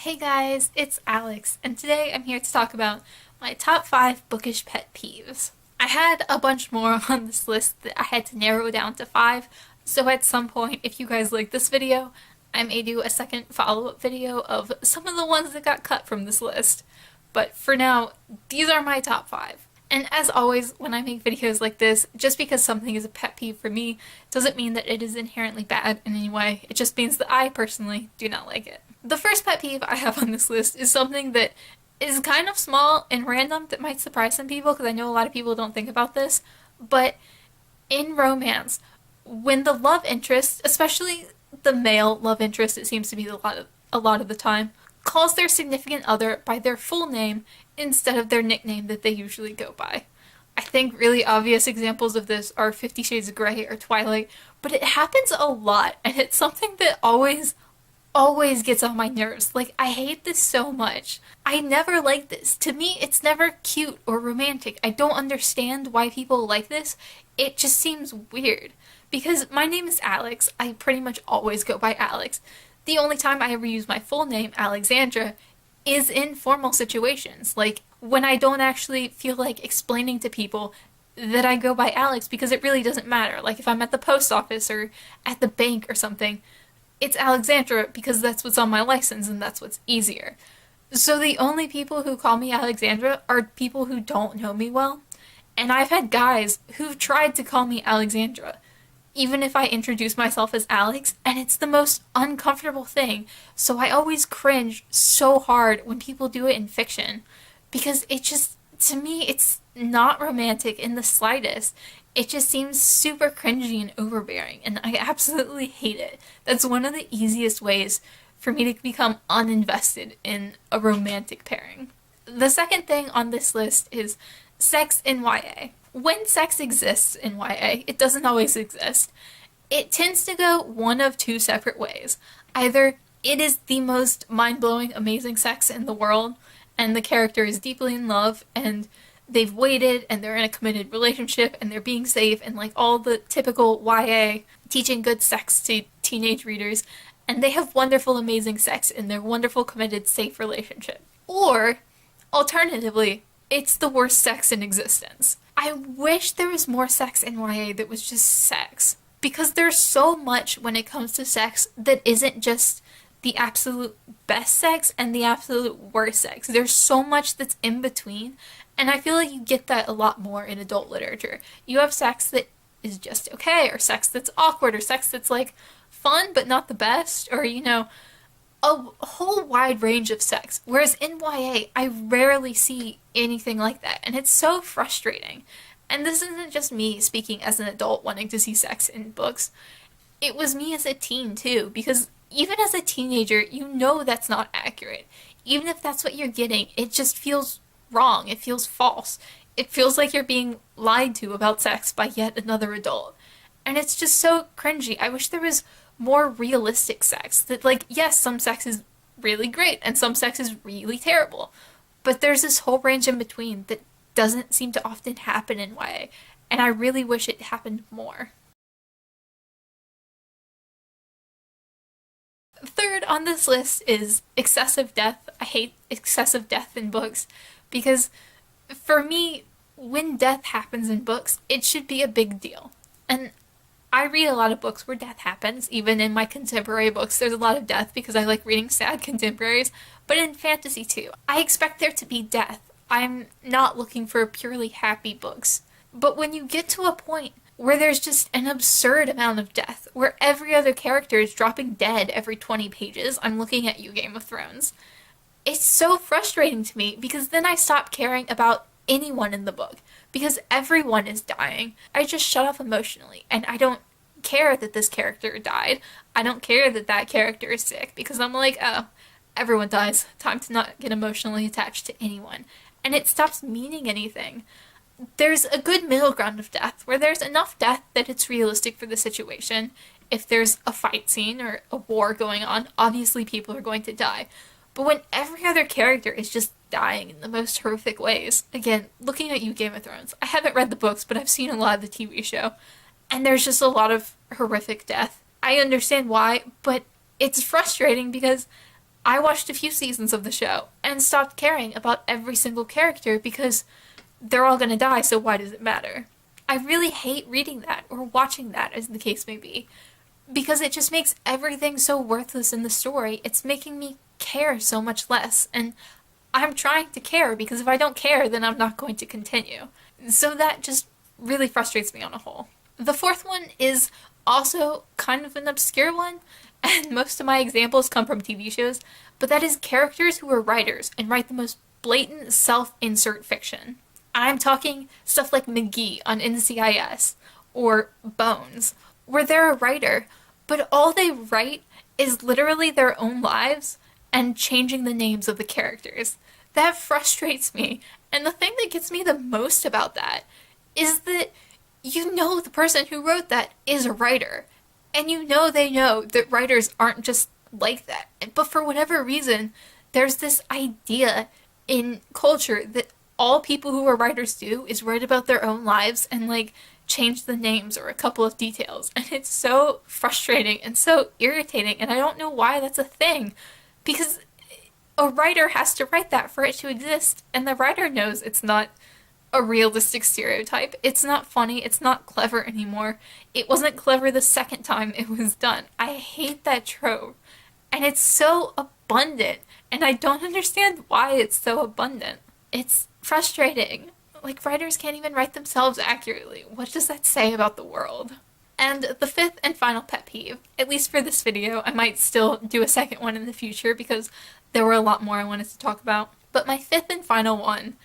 Hey guys, it's Alex, and today I'm here to talk about my top 5 bookish pet peeves. I had a bunch more on this list that I had to narrow down to 5, so at some point, if you guys like this video, I may do a second follow-up video of some of the ones that got cut from this list. But for now, these are my top 5. And as always, when I make videos like this, just because something is a pet peeve for me doesn't mean that it is inherently bad in any way. It just means that I personally do not like it. The first pet peeve I have on this list is something that is kind of small and random that might surprise some people because I know a lot of people don't think about this, but in romance, when the love interest, especially the male love interest, it seems to be a lot of the time, calls their significant other by their full name instead of their nickname that they usually go by. I think really obvious examples of this are 50 Shades of Grey or Twilight, but it happens a lot, and it's something that always gets on my nerves. Like, I hate this so much. I never like this. To me, it's never cute or romantic. I don't understand why people like this. It just seems weird. Because my name is Alex, I pretty much always go by Alex. The only time I ever use my full name, Alexandra, is in formal situations. Like, when I don't actually feel like explaining to people that I go by Alex because it really doesn't matter. Like, if I'm at the post office or at the bank or something, it's Alexandra because that's what's on my license and that's what's easier. So the only people who call me Alexandra are people who don't know me well. And I've had guys who've tried to call me Alexandra, even if I introduce myself as Alex, and it's the most uncomfortable thing. So I always cringe so hard when people do it in fiction, because it just, to me, it's not romantic in the slightest. It just seems super cringy and overbearing, and I absolutely hate it. That's one of the easiest ways for me to become uninvested in a romantic pairing. The second thing on this list is sex in YA. When sex exists in YA, it doesn't always exist. It tends to go one of two separate ways. Either it is the most mind-blowing, amazing sex in the world, and the character is deeply in love, and they've waited, and they're in a committed relationship, and they're being safe, and like all the typical YA teaching good sex to teenage readers, and they have wonderful, amazing sex in their wonderful, committed, safe relationship. Or, alternatively, it's the worst sex in existence. I wish there was more sex in YA that was just sex, because there's so much when it comes to sex that isn't just the absolute best sex and the absolute worst sex. There's so much that's in between, and I feel like you get that a lot more in adult literature. You have sex that is just okay, or sex that's awkward, or sex that's like fun but not the best, or a whole wide range of sex. Whereas in YA, I rarely see anything like that, and it's so frustrating. And this isn't just me speaking as an adult wanting to see sex in books. It was me as a teen too, because even as a teenager, you know that's not accurate. Even if that's what you're getting, it just feels wrong. It feels false. It feels like you're being lied to about sex by yet another adult. And it's just so cringy. I wish there was more realistic sex. That, like, yes, some sex is really great and some sex is really terrible. But there's this whole range in between that doesn't seem to often happen in YA. And I really wish it happened more. Third on this list is excessive death. I hate excessive death in books because for me, when death happens in books, it should be a big deal. And I read a lot of books where death happens. Even in my contemporary books, there's a lot of death because I like reading sad contemporaries. But in fantasy too, I expect there to be death. I'm not looking for purely happy books. But when you get to a point where there's just an absurd amount of death, where every other character is dropping dead every 20 pages, I'm looking at you, Game of Thrones. It's so frustrating to me because then I stop caring about anyone in the book because everyone is dying. I just shut off emotionally, and I don't care that this character died. I don't care that that character is sick because I'm like, oh, everyone dies. Time to not get emotionally attached to anyone. And it stops meaning anything. There's a good middle ground of death where there's enough death that it's realistic for the situation. If there's a fight scene or a war going on, obviously people are going to die. But when every other character is just dying in the most horrific ways, again, looking at you, Game of Thrones, I haven't read the books, but I've seen a lot of the TV show, and there's just a lot of horrific death. I understand why, but it's frustrating because I watched a few seasons of the show and stopped caring about every single character because they're all gonna die, so why does it matter? I really hate reading that or watching that, as the case may be, because it just makes everything so worthless in the story. It's making me care so much less, and I'm trying to care because if I don't care, then I'm not going to continue. So that just really frustrates me on a whole. The fourth one is also kind of an obscure one, and most of my examples come from TV shows, but that is characters who are writers and write the most blatant self-insert fiction. I'm talking stuff like McGee on NCIS, or Bones, where they're a writer, but all they write is literally their own lives and changing the names of the characters. That frustrates me, and the thing that gets me the most about that is that you know the person who wrote that is a writer, and you know they know that writers aren't just like that. But for whatever reason, there's this idea in culture that all people who are writers do is write about their own lives and like change the names or a couple of details. And it's so frustrating and so irritating, and I don't know why that's a thing. Because a writer has to write that for it to exist, and the writer knows it's not a realistic stereotype. It's not funny, it's not clever anymore. It wasn't clever the second time it was done. I hate that trope. And it's so abundant, and I don't understand why it's so abundant. It's frustrating. Like, writers can't even write themselves accurately. What does that say about the world? And the fifth and final pet peeve, at least for this video, I might still do a second one in the future because there were a lot more I wanted to talk about. But my fifth and final one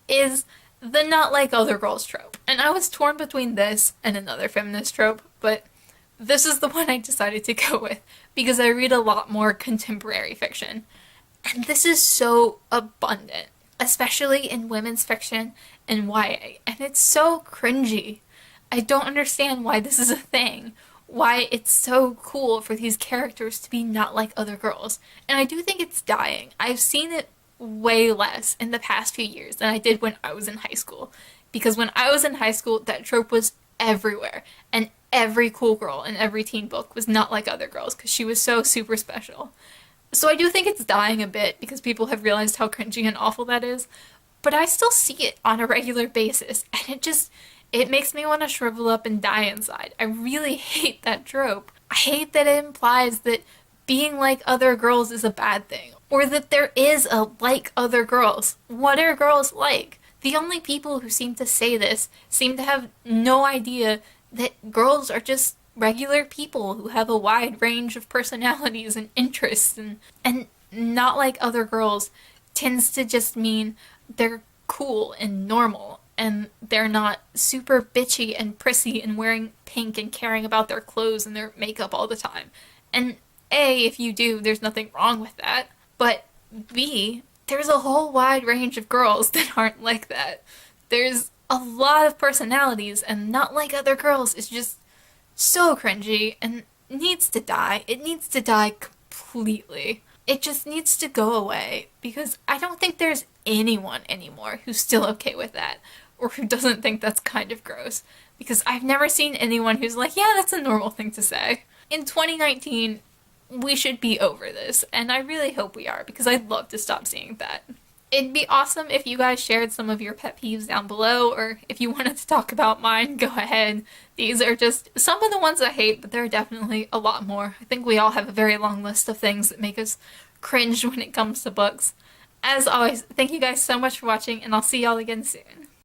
is the not like other girls trope. And I was torn between this and another feminist trope, but this is the one I decided to go with because I read a lot more contemporary fiction. And this is so abundant, especially in women's fiction and YA, and it's so cringy. I don't understand why this is a thing, why it's so cool for these characters to be not like other girls. And I do think it's dying. I've seen it way less in the past few years than I did when I was in high school. Because when I was in high school, that trope was everywhere, and every cool girl in every teen book was not like other girls because she was so super special. So I do think it's dying a bit because people have realized how cringy and awful that is, but I still see it on a regular basis, and it makes me want to shrivel up and die inside. I really hate that trope. I hate that it implies that being like other girls is a bad thing, or that there is a like other girls. What are girls like? The only people who seem to say this seem to have no idea that girls are just regular people who have a wide range of personalities and interests, and not like other girls tends to just mean they're cool and normal, and they're not super bitchy and prissy and wearing pink and caring about their clothes and their makeup all the time. And A, if you do, there's nothing wrong with that, but B, there's a whole wide range of girls that aren't like that. There's a lot of personalities, and not like other girls is just so cringy and needs to die. It needs to die completely. It just needs to go away because I don't think there's anyone anymore who's still okay with that or who doesn't think that's kind of gross, because I've never seen anyone who's like, yeah, that's a normal thing to say. In 2019, we should be over this, and I really hope we are because I'd love to stop seeing that. It'd be awesome if you guys shared some of your pet peeves down below, or if you wanted to talk about mine, go ahead. These are just some of the ones I hate, but there are definitely a lot more. I think we all have a very long list of things that make us cringe when it comes to books. As always, thank you guys so much for watching, and I'll see y'all again soon.